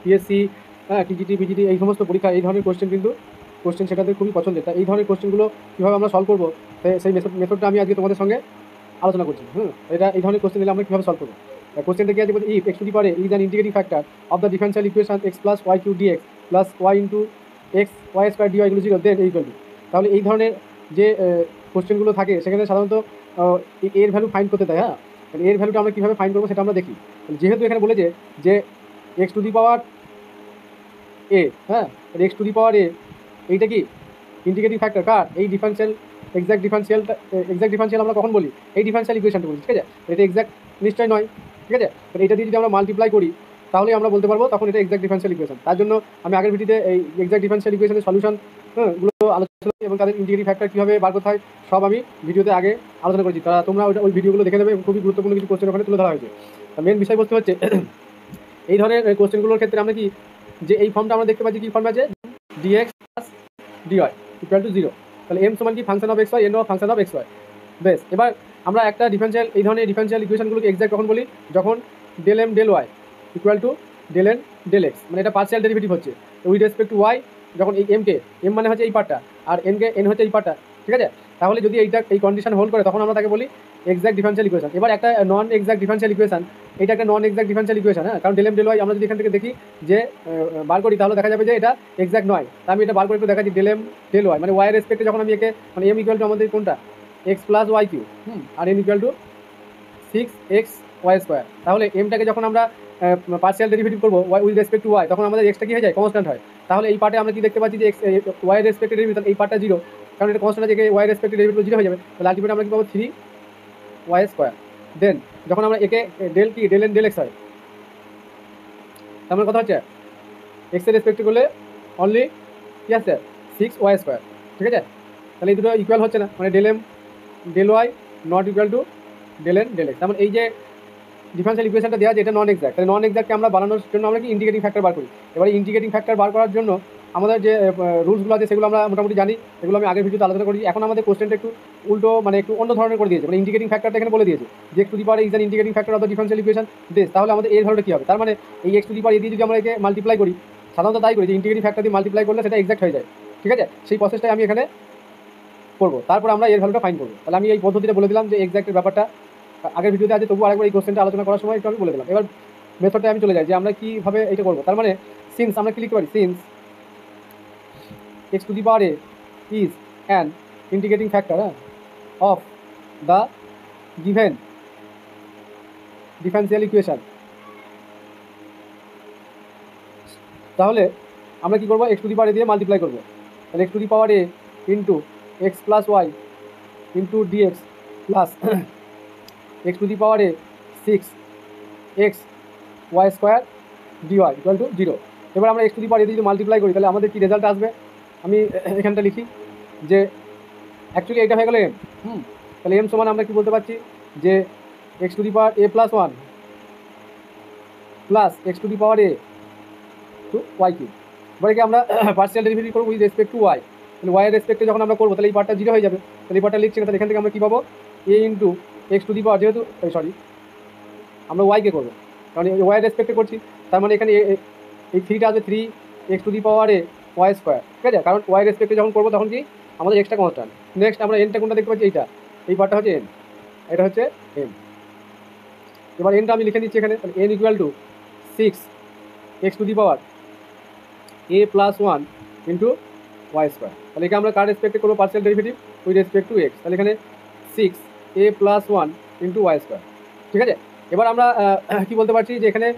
PSC, হ্যাঁ, TGT, বিজিটি এই সমস্ত পরীক্ষা এই ধরনের কোশ্চেন সেটাদের খুবই পছন্দের। তাই এই ধরনের কোশ্চেনগুলো কীভাবে আমরা সলভ করবো, সেই মেথডটা আমি আজকে তোমাদের সঙ্গে আলোচনা করছি। এটা এই ধরনের কোশ্চেন দিলে আমরা কীভাবে সলভ করবো। কোশ্চেনটা কি আছে বলতে, if x to the power is an integrating factor of the differential equation x plus y cube dx plus y into x y square dy equal 0 then equal to. তাহলে এই ধরনের যে কোশ্চেনগুলো থাকে সেখানে সাধারণত এর ভ্যালু ফাইন্ড করতে দেয়। হ্যাঁ, তাহলে এর ভ্যালুটা আমরা কীভাবে ফাইন্ড করবো সেটা আমরা দেখি। যেহেতু এখানে বলেছে যে এক্স টু দি পাওয়ার এ, হ্যাঁ, এক্স টু দি পাওয়ার এ এইটা কি ইন্টিগ্রেটিং ফ্যাক্টর কার, এই ডিফারেন্সিয়াল এক্সাক্ট ডিফারেন্সিয়াল আমরা কখন বলি, এই ডিফারেন্সিয়াল ইকুয়েশনটা বলি। ঠিক আছে, এটা এক্সাক্ট নিশ্চয় নয়। ঠিক আছে, এটা দিয়ে যদি আমরা মাল্টিপ্লাই করি তাহলে আমরা বলতে পারবো তখন এটা এক্সাক্ট ডিফারেন্সিয়াল ইকুয়েশন। তার জন্য আমি আগের ভিডিওতে এই এক্সাক্ট ডিফারেন্সিয়াল ইকুয়েশনের সলিউশন গুলো আলোচনা এবং তাদের ইন্টিগ্রেটিং ফ্যাক্টর কীভাবে বার করতে হয় সব আমি ভিডিওতে আগে আলোচনা করেছি। তারা তোমরা ওই ভিডিওগুলো দেখে নেবে, খুবই গুরুত্বপূর্ণ কিছু কোশ্চেন ওখানে তুলে ধরা হয়েছে। মেন বিষয়বস্তু হচ্ছে এই ধরনের কোশ্চেনগুলোর ক্ষেত্রে আমরা কি যে এই ফর্মটা আমরা দেখতে পাচ্ছি, কি ফর্ম আছে, dx plus dy equal to 0। তাহলে এম সমান কি function of x y, N of function of x y. বেশ, এবার আমরা একটা ডিফারেন্সিয়াল এই ধরনের ডিফারেন্সিয়াল ইকুয়েশনগুলোকে এক্সাক্ট কখন বলি, যখন del M del Y equal to del N del x, মানে এটা পার্সিয়াল ডেরিভেটিভ হচ্ছে উইথ রেসপেক্ট টু ওয়াই। যখন এই এম মানে হচ্ছে এই পার্টটা আর এন হচ্ছে এই পার্টটা। ঠিক আছে, তাহলে যদি এই কন্ডিশন হোল্ড করে তখন আমরা তাকে বলি এক্সাক্ট ডিফারেন্সিয়াল ইকুয়েশন। এবার একটা নন এক্সাক্ট ডিফারেন্সিয়াল ইকুয়েশন, এটা একটা নন এক্সাক্ট ডিফারেন্সিয়াল ইকুয়েশন। হ্যাঁ, কারণ ডেল এম ডেল ওয়াই আমরা যদি এখান থেকে দেখি যে বার করি তাহলে দেখা যাবে যে এটা এক্সাক্ট নয়। তা আমি এটা বার করে একটু দেখাচ্ছি, ডেল এম ডেল ওয়াই মানে ওয়াই রেসপেক্টে যখন আমি একে মানে এম ইকুয়াল টু আমাদের কোনটা এক্স প্লাস ওয়াই কিউ, আর N equal to 6x y square. তাহলে এমটাকে যখন আমরা পার্সিয়াল ডেরিভেটিভ করবো y with respect to y, তখন আমাদের এক্সটা কি হয়ে যায়, কনস্ট্যান্ট হয়। তাহলে এই পার্টে আমরা কি দেখতে পাচ্ছি যে এক্স ওয়াই রেসপেক্টেড ডেরিভেটিভ, এই পার্টটা 0, কারণ এটা কনস্ট্যান্ট আছে, ওয়াই রেসপেক্টেড ডেরিভেটিভ 0 হয়ে যাবে। তাহলে আলটিমেট আমরা কি পাবো 3y স্কোয়ার। দেন যখন আমরা একে ডেল কি ডেল এন ডেল এক্স হয়, তার মানে কথা হচ্ছে এক্সের রেসপেক্ট করলে অনলি কি আছে 6y স্কোয়ার। ঠিক আছে, তাহলে এই দুটো ইকুয়াল হচ্ছে না, মানে del M del y not equal to del N del x. তার মানে এই যে ডিফারেন্সিয়াল ইকুয়েশনটা দেওয়া আছে এটা নন এক্সাক্ট। তাহলে নন এক্সাক্টকে আমরা বানানোর জন্য আমরা কি ইন্টিগ্রেটিং ফ্যাক্টর বার করি। এবার ইন্টিগ্রেটিং ফ্যাক্টর বার করার জন্য আমাদের যে রুলসগুলো আছে সেগুলো আমরা মোটামুটি জানি, এগুলো আমি আগের ভিডিওতে আলোচনা করি। এখন আমাদের কোশ্চেনটা একটু উল্টো, মানে একটু অন্য ধরনের করে দিয়েছে। মানে ইন্টিগ্রেটিং ফ্যাক্টরটা এখানে বলে দিয়েছে যে x to the power is an integrating factor of the differential equation this. তাহলে আমাদের এর ভ্যালুটা কী হবে, তার মানে এই এক্স টু দি পাওয়ার দিয়ে যদি আমরা একে মাল্টিপ্লাই করি, সাধারণত তাই করি যে ইন্টিগ্রেটিং ফ্যাক্টর দিয়ে মাল্টিপ্লাই করলে সেটা এক্সাক্ট হয়ে যায়। ঠিক আছে, সেই প্রসেসটাই আমি এখানে করবো, তারপর আমরা এর ভ্যালুটা ফাইন্ড করবো। তাহলে আমি এই পদ্ধতিটা বলে দিলাম যে এক্সাক্টের ব্যাপারটা আগের ভিডিওতে আছে, তবু আরেকবার এই কোশ্চেনটা আলোচনা করার সময় একটু আমি বলে দিলাম। এবার মেথডটা আমি চলে যাই যে আমরা কীভাবে এটা করবো। তার মানে সিন্স আমরা কি লিখতে পারি, since x to the power A is an integrating factor of the given differential equation. তাহলে আমরা কী করবো, এক্স টু দি পাওয়ার এ দিয়ে মাল্টিপ্লাই করবো। তাহলে x to the power a into x plus y into dx plus x to the power a 6x y square dy equal to 0। এবার আমরা x to the power এ যদি multiply করি তাহলে আমাদের কি রেজাল্ট আসবে, আমি এখানটা লিখি যে অ্যাকচুয়ালি এটা হয়ে গেল এম। তাহলে এম সমান আমরা কি বলতে পারছি যে x to the power a plus 1 plus x to the power a two y q. এবার কি আমরা পার্সিয়াল ডেরিভেটিভ করবো উইথ রেসপেক্ট টু ওয়াই। তাহলে ওয়াই রেসপেক্টে যখন আমরা করবো তাহলে এই পার্টটা 0 হয়ে যাবে। তাহলে এই পার্টটা লিখছি না, তাহলে এখান থেকে আমরা কী পাবো, এ ইন্টু এক্স টু দি পাওয়ার, যেহেতু সরি আমরা ওয়াইকে করবো কারণ ওয়াই রেসপেক্টে করছি, তার মানে এখানে এই 3টা আছে 3x to the power A Y square. ঠিক আছে, কারণ ওয়াই রেসপেক্টে যখন করবো তখন কি আমাদের এক্সট্রা কনস্ট্যান্ট। নেক্সট আমরা এনটা কোনটা দেখতে পাচ্ছি, এইটা, এই পার্টটা হচ্ছে এন, এটা হচ্ছে এন। এবার এনটা আমি লিখে নিচ্ছি এখানে, তাহলে N equal to 6x to the power a plus 1 into y square. তাহলে এখানে আমরা কার রেসপেক্টে করবো, partial derivative with respect to x. তাহলে এখানে 6a plus 1 into y square. ঠিক আছে, এবার আমরা কি বলতে পারছি যে এখানে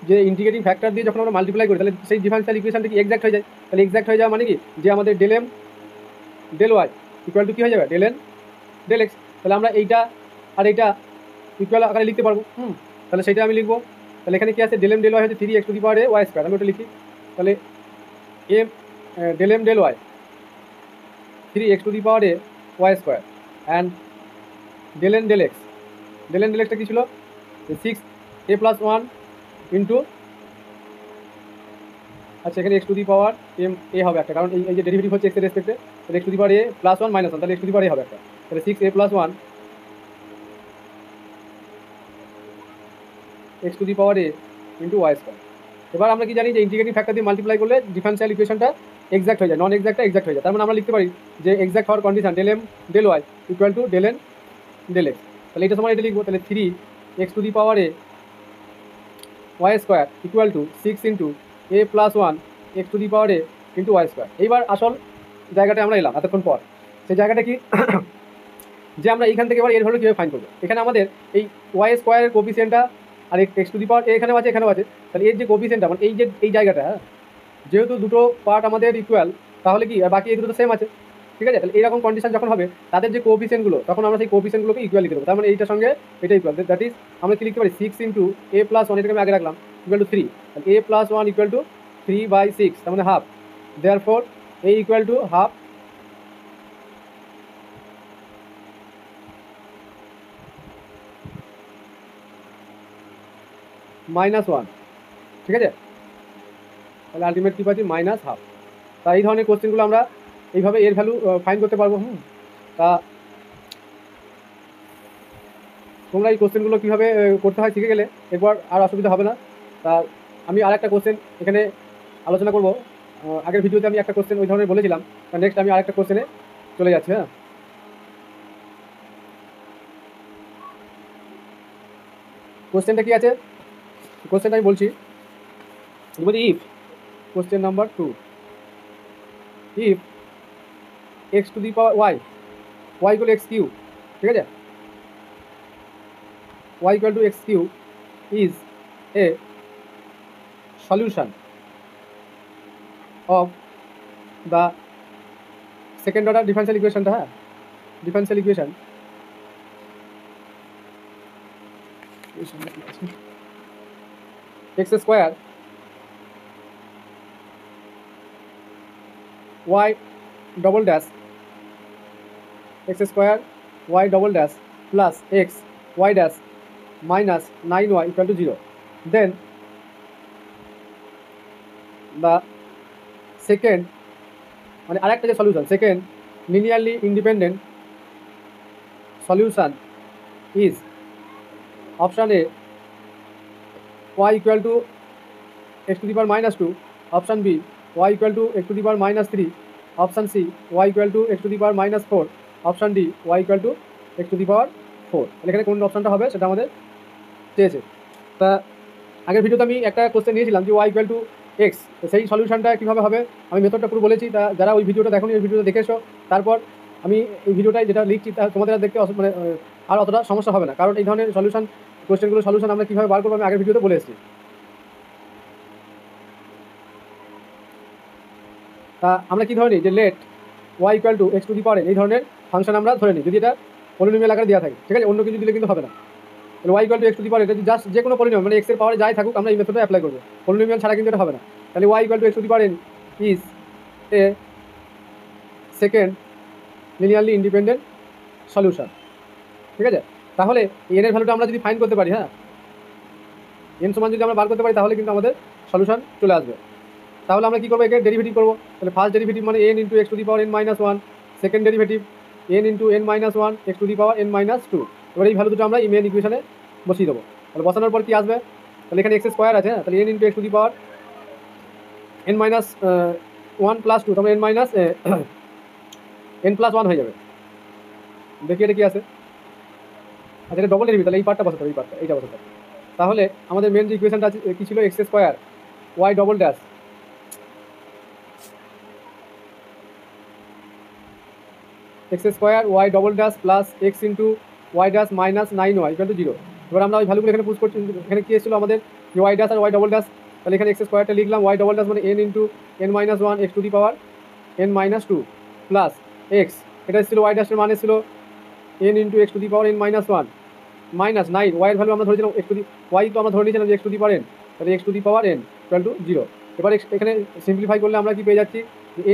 যে ইন্টিগ্রেটিং ফ্যাক্টর দিয়ে যখন আমরা মাল্টিপ্লাই করি তাহলে সেই ডিফারেন্সিয়াল ইকুয়েশনটা কি এক্সাক্ট হয়ে যায়। তাহলে এক্সাক্ট হয়ে যাওয়া মানে কি যে আমাদের del M del Y equal to কী হয়ে যাবে, ডেল এন ডেল এক্স। তাহলে আমরা এইটা আর এইটা ইকুয়াল আকারে লিখতে পারবো। তাহলে সেইটা আমি লিখবো। তাহলে এখানে কি আছে, ডেল এম ডেল ওয়াই হচ্ছে 3x to the power A Y square, আমি ওটা লিখি। তাহলে M del M del Y 3x to the power A Y square and del N del X. Del N del এক্সটা কী ছিল, 6a plus 1 into, আচ্ছা এখানে X to the power M এ হবে একটা, কারণ এই যে ডেরিভেটিভ হচ্ছে এক্সের রেসপেক্টে। তাহলে x to the power a plus 1 minus 1, তাহলে এক্স টু দি পাওয়ার এ হবে একটা। তাহলে 6a plus 1 x to the power a into y square. এবার আমরা কি জানি যে ইন্টিগ্রেটিং ফ্যাক্টর দিয়ে মাল্টিপ্লাই করলে ডিফারেনশিয়াল ইকুয়েশনটা এক্সাক্ট হয়ে যায়, নন এক্সাক্টটা এক্সাক্ট হয়ে যায়। তার মানে আমরা লিখতে পারি যে এক্সাক্ট হওয়ার condition del M del Y equal to del N del x. তাহলে এটা সময় এটা লিখবো, তাহলে 3x⁴ y square equal to 6 × a+1 x⁴ into y square. এইবার আসল জায়গাটা আমরা এলাম এতক্ষণ পর। সেই জায়গাটা কি যে আমরা এইখান থেকে এবার এর ভ্যালু কীভাবে ফাইন্ড করবো। এখানে আমাদের এই ওয়াই স্কোয়ারের কোফিসিয়েন্টটা আর x⁴ এখানেও আছে এখানেও আছে, তাহলে এর যে কোফিসিয়েন্টটা মানে এই যে এই জায়গাটা, যেহেতু দুটো পার্ট আমাদের ইকুয়াল তাহলে কি আর বাকি এই দুটো তো সেম আছে, ঠিক আছে। তাহলে এইরকম কন্ডিশন যখন হবে তাদের যে কোফিসিয়েন্টগুলো তখন আমরা সেই কোফিসিয়েন্টগুলোকে ইকুয়াল লিখে দেবো। তার মানে এইটার সঙ্গে এটা ইকুয়াল, দ্যাট ইজ আমরা কি লিখতে পারি 6 × a+1, এটাকে আমি আগে রাখলাম, ইকুয়াল টু 3, তাহলে a+1 ইকুয়াল টু 3/6, তার মানে half. Therefore a equal to half -1, ঠিক আছে। তাহলে আলটিমেট কী পাচ্ছি -1/2। তা এই ধরনের কোশ্চেনগুলো আমরা এইভাবে এর ভ্যালু ফাইন্ড করতে পারবো। তা তোমরা এই কোশ্চেনগুলো কীভাবে করতে হয় শিখে গেলে এরপর আর অসুবিধা হবে না। তা আমি আর একটা কোশ্চেন এখানে আলোচনা করব। আগের ভিডিওতে আমি একটা কোশ্চেন ওই ধরনের বলেছিলাম, তা নেক্সট আমি আরেকটা কোশ্চেনে চলে যাচ্ছি। হ্যাঁ, কোশ্চেনটা কি আছে, কোশ্চেনটা আমি বলছি। If question number 2, if x⁴y equal x3, ঠিক আছে, y equal to x3 is a solution of the second order differential ইকুয়েশনটা। হ্যাঁ, differential equation x² y double dash x² y double dash plus x y dash minus 9y equal to 0, then the second মানে আরেকটা যে solution, second linearly independent solution is option A y equal to x⁻², option B y equal two x⁻³ option C y equal to x⁻⁴, option D y equal to x⁴। তাহলে এখানে কোন অপশানটা হবে সেটা আমাদের চেয়েছে। তা আগের ভিডিওতে আমি একটা কোশ্চেন নিয়েছিলাম যে y ইকুয়াল টু x, সেই সলিউশনটা কীভাবে হবে আমি মেথডটা পুরো বলেছি। তা যারা ওই ভিডিওটা দেখোনি ওই ভিডিওটা দেখে এসো। তারপর আমি এই ভিডিওটাই যেটা লিখছি তা তোমাদের দেখতে মানে আর অতটা সমস্যা হবে না, কারণ এই ধরনের সলিউশন কোশ্চেনগুলো সলিউশন আমরা কীভাবে বার করবো আমি আগের ভিডিওতে বলে এসেছি। তা আমরা কী ধরে নিই যে late y equal two x⁴n, এই ধরনের ফাংশন আমরা ধরে নিই যদি এটা পলিনোমিয়াল আকারে দেওয়া থাকে, ঠিক আছে, অন্য কিছু দিলে কিন্তু হবে না। তাহলে y ইকুয়াল টু x⁴n, এটা জাস্ট যে কোনো পলিনোমিয়াল মানে x এর পাওয়ারে যাই থাকুক আমরা এই মেথডটা অ্যাপ্লাই করবো, পলিনোমিয়াল ছাড়া কিন্তু এটা হবে না। তাহলে y equal two x⁴n is a second linearly independent solution, ঠিক আছে। তাহলে এন এর ভ্যালুটা আমরা যদি ফাইন্ড করতে পারি, হ্যাঁ, এন সমান যদি আমরা বার করতে পারি তাহলে কিন্তু আমাদের সলিউশন চলে আসবে। তাহলে আমরা কী করবো, একে ডেরিভেটিভ করবো। তাহলে ফার্স্ট ডেরিভেটিভ মানে n × x⁻n−1, second derivative n × n−1 x⁻n−2। এবার এই ভ্যালু দুটো আমরা এই মেন ইকুয়েশনে বসিয়ে দেবো। তাহলে বসানোর পর কী আসবে, তাহলে এখানে x² আছে, হ্যাঁ, তাহলে n × x⁻n−1 + 2, তারপরে n+1 হয়ে যাবে। দেখি এটা কী আছে। আচ্ছা, এটা ডবল ডেরিভেটিভ, তাহলে এই পার্টটা বসাতে হবে, এই পার্টটা এইটা বসাতে হবে। তাহলে আমাদের মেন যে ইকুয়েশনটা আছে কী ছিল, x² y double dash x² y double dash plus x × y dash minus 9y equal to 0। এবার আমরা ওই ভ্যালুগুলো এখানে পুশ করছি। এখানে কী এসেছিলো আমাদের যে y ড্যাশ আর y ডবল ড্যাশ, তাহলে এখানে x² লিখলাম, y ডবল ড্যাশ মানে n × n−1 x⁻n−2 plus x, এটা এসেছিলো y ড্যাশের মান এসেছিলো n × x⁻n−1 মাইনাস 9, y এর ভ্যালু আমরা ধরেছিলাম y তো আমরা ধরে নিয়েছিলাম যে x⁻n, তাহলে x⁻n ইকুয়াল টু 0। এবার এখানে সিম্পলিফাই করলে আমরা কি পেয়ে যাচ্ছি,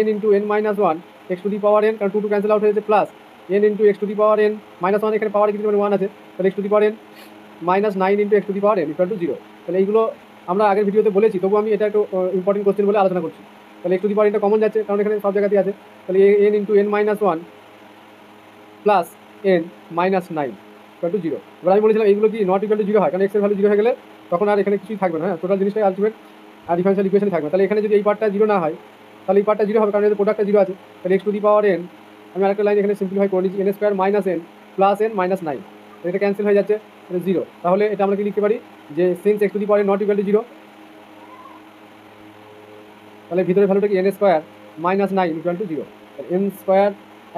n × n−1 x⁻n, কারণ 2 ক্যান্সেল আউট হয়েছে, প্লাস n × x⁻n−1, এখানে পাওয়ার কিছু মানে 1 আছে, তাহলে x⁻n -9 × x⁻n ইকুয়াল টু 0। তাহলে এইগুলো আমরা আগের ভিডিওতে বলেছি, তবু আমি এটা একটু ইম্পর্টেন্ট কোশ্চেন বলে আলোচনা করছি। তাহলে x⁻nটা কমন যাচ্ছে কারণ এখানে সব জায়গাতেই আছে, তাহলে n × n−1 plus n -9 equal to 0। এবার আমি বলেছিলাম এইগুলো কি নট ইকুয়াল টু 0 হয়, কারণ x এর ভ্যালু 0 হয়ে গেলে তখন আর এখানে কিছুই থাকবে না। হ্যাঁ, টোটাল জিনিসটাই আলটিমেট আর ডিফারেন্সিয়াল ইকুয়েশন থাকবে। তাহলে এখানে যদি এই পার্টটা জিরো না হয় তাহলে এই পার্টটা জিরো হবে, কারণ এদের প্রোডাক্টটা জিরো আছে। তাহলে x to the power N, আমি আরেকটা লাইন এখানে সিম্পলিফাই করে নিচ্ছি, N square minus N plus N minus 9, এটা ক্যান্সেল হয়ে যাচ্ছে, এটা জিরো। তাহলে এটা আমরা কি লিখতে পারি যে since x to the power not equal to zero, তাহলে ভিতরে ভ্যালুটা কি N square minus 9 equal to zero. N square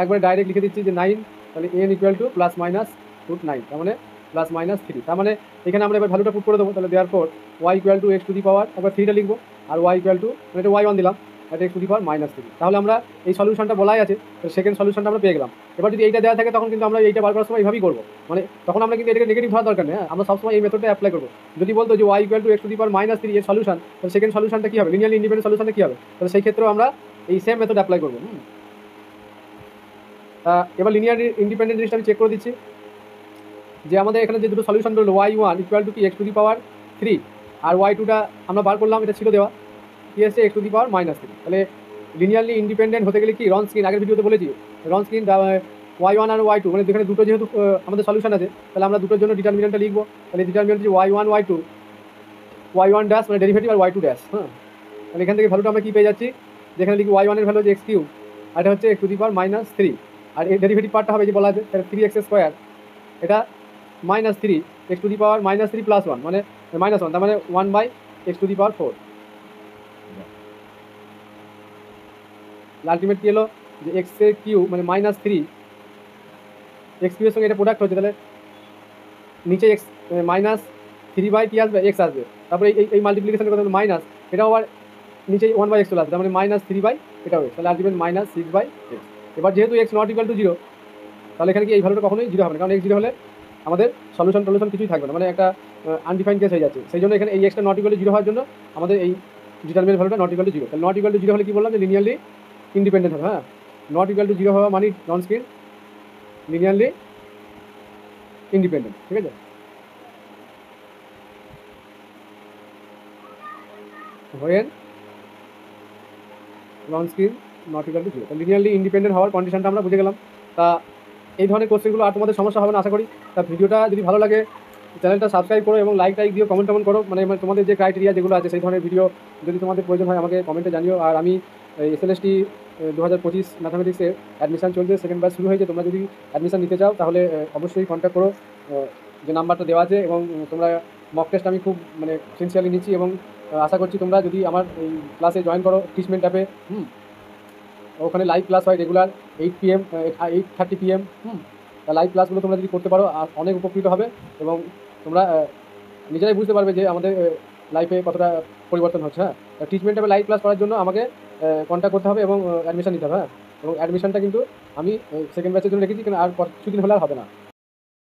একবারে ডাইরেক্ট লিখে দিচ্ছি যে 9, তাহলে N equal to plus minus root 9, তার মানে প্লাস মাইনাস 3। তার মানে এখানে আমরা এবার ভ্যালুটা পুট করে দেবো। তাহলে দেওয়ার পর Y equal to x to the power, একবার 3টা লিখবো, আর ওয়াই ইকুয়াল টু মানে এটা ওয়াই 1 দিলাম, এটা x to the power minus 3। তাহলে আমরা এই সলিউশনটা বলাই আছে, সেকেন্ড সলিউশনটা আমরা পেয়ে গেলাম। এবার যদি এইটা দেওয়া থাকে তখন কিন্তু আমরা এইটা বার করার সময় এইভাবেই করবো, মানে তখন আমরা কিন্তু এটাকে নেগেটিভ ধরার দরকার নেই, আমরা সবসময় এই মেথডটা অ্যাপ্লাই করবো। যদি বলতো যে y equal to x to the power minus 3 এর সলিউশন, তাহলে সেকেন্ড সলিউশনটা কী হবে, লিনিয়ারলি ইন্ডিপেন্ডেন্ট সলিউশনটা কী হবে, তাহলে সেই ক্ষেত্রেও আমরা এই সেম মেথড অ্যাপ্লাই করবো। এবার লিনিয়ার ইন্ডিপেন্ডেন্ট জিনিসটা আমি চেক করে দিচ্ছি যে আমাদের এখানে যে দুটো সলিউশন বেরোলো ওয়াই 1 ইকুয়াল টু কি এক্স টু দি পাওয়ার 3, আর ওয়াই 2টা আমরা বার করলাম, এটা ছিল দেওয়া কি এসছে x to the power minus 3। তাহলে লিনিয়ারলি ইন্ডিপেন্ডেন্ট হতে গেলে কি রনস্কিন, আগের ভিডিওতে বলেছি রনস্কিন ওয়াই 1 আর ওয়াই 2, মানে এখানে দুটো যেহেতু আমাদের সলিউশন আছে, তাহলে আমরা দুটোর জন্য ডিটারমিনেন্টটা লিখবো। তাহলে ডিটারমিনেন্ট যে ওয়াই 1 ওয়াই 2, ওয়াই 1 ড্যাশ মানে ডেরিভেটিভ আর ওয়াই 2 ড্যাশ। তাহলে এখান থেকে ভ্যালুটা আমরা কী পেয়ে যাচ্ছি, যেখানে লিখি ওয়াই 1 এর ভ্যালু হচ্ছে এক্স কিউ, আর এটা হচ্ছে x to the power minus 3, আর এই ডেরিভেটিভ পার্টটা হবে যে বলা আছে তাহলে 3x স্কোয়ার, এটা minus 3 X to the power minus 3 plus 1 মানে মাইনাস 1, তার মানে 1 by X to the power 4। Ultimate কী এলো যে এক্স এর কিউ মানে মাইনাস 3, এক্স কিউ এর সঙ্গে এটা প্রোডাক্ট হচ্ছে, তাহলে নিচে এক্স মাইনাস 3 বাই কী আসবে এক্স আসবে, তারপরে এই মাল্টিপ্লিকেশনের কথা মাইনাস, এটাও আবার নিচে 1 বাই এক্স চলে আসবে, তার মানে মাইনাস 3 বাই এটাও এক্স, তাহলে আলটিমেট মাইনাস 6 বাই এক্স। এবার যেহেতু x not equal to zero, তাহলে এখানে কি এই ভ্যালুটা কখনোই জিরো হবে না, কারণ এক্স জিরো হলে আমাদের সলিউশন কিছুই থাকবে না, মানে একটা আনডিফাইন কেস হয়ে যাচ্ছে। সেই জন্য এখানে এই extra not equal to zero হওয়ার জন্য আমাদের এই ডিটারমিনেন্ট ভ্যালুটা নট ইকুয়াল টু জিরো। তাহলে নট ইকুয়াল টু জিরো হলে কি বললাম যে লিনিয়ারলি ইন্ডিপেন্ডেন্ট হবে। নট ইকুয়াল টু জিরো হওয়া মানে নন স্কিন লিনিয়ারলি ইন্ডিপেন্ডেন্ট, ঠিক আছে। When non skin not equal to zero, linearly independent হওয়ার কন্ডিশনটা আমরা বুঝে গেলাম। তা এই ধরনের কোশ্চেনগুলো আর তোমাদের সমস্যা হবে না আশা করি। তা ভিডিওটা যদি ভালো লাগে চ্যানেলটা সাবস্ক্রাইব করো এবং লাইক দিও, কমেন্ট করো, মানে তোমাদের যে ক্রাইটেরিয়া যেগুলো আছে সেই ধরনের ভিডিও যদি তোমাদের প্রয়োজন হয় আমাকে কমেন্টে জানিও। আর আমি SLST 2025 ম্যাথামেটিক্সে অ্যাডমিশন চলছে, সেকেন্ড ব্যাচ শুরু হয়েছে। তোমরা যদি অ্যাডমিশন নিতে চাও তাহলে অবশ্যই কন্ট্যাক্ট করো, যে নাম্বারটা দেওয়া আছে। এবং তোমরা মক টেস্ট আমি খুব মানে সিনসিয়ারলি নিচ্ছি, এবং আশা করছি তোমরা যদি আমার এই ক্লাসে জয়েন করো টিচমেন্ট অ্যাপে, ওখানে লাইভ ক্লাস হয় রেগুলার 8 PM 8:30 PM। লাইভ ক্লাসগুলো তোমরা যদি করতে পারো অনেক উপকৃত হবে, এবং তোমরা নিজেরাই বুঝতে পারবে যে আমাদের লাইফে কতটা পরিবর্তন হচ্ছে। টিচমেন্ট অ্যাপে লাইভ ক্লাস করার জন্য আমাকে কন্ট্যাক্ট করতে হবে এবং অ্যাডমিশন নিতে হবে। এবং অ্যাডমিশনটা কিন্তু আমি সেকেন্ড ব্যাচের জন্য রেখেছি, কিন্তু আর কিছুদিন হলে আর হবে না।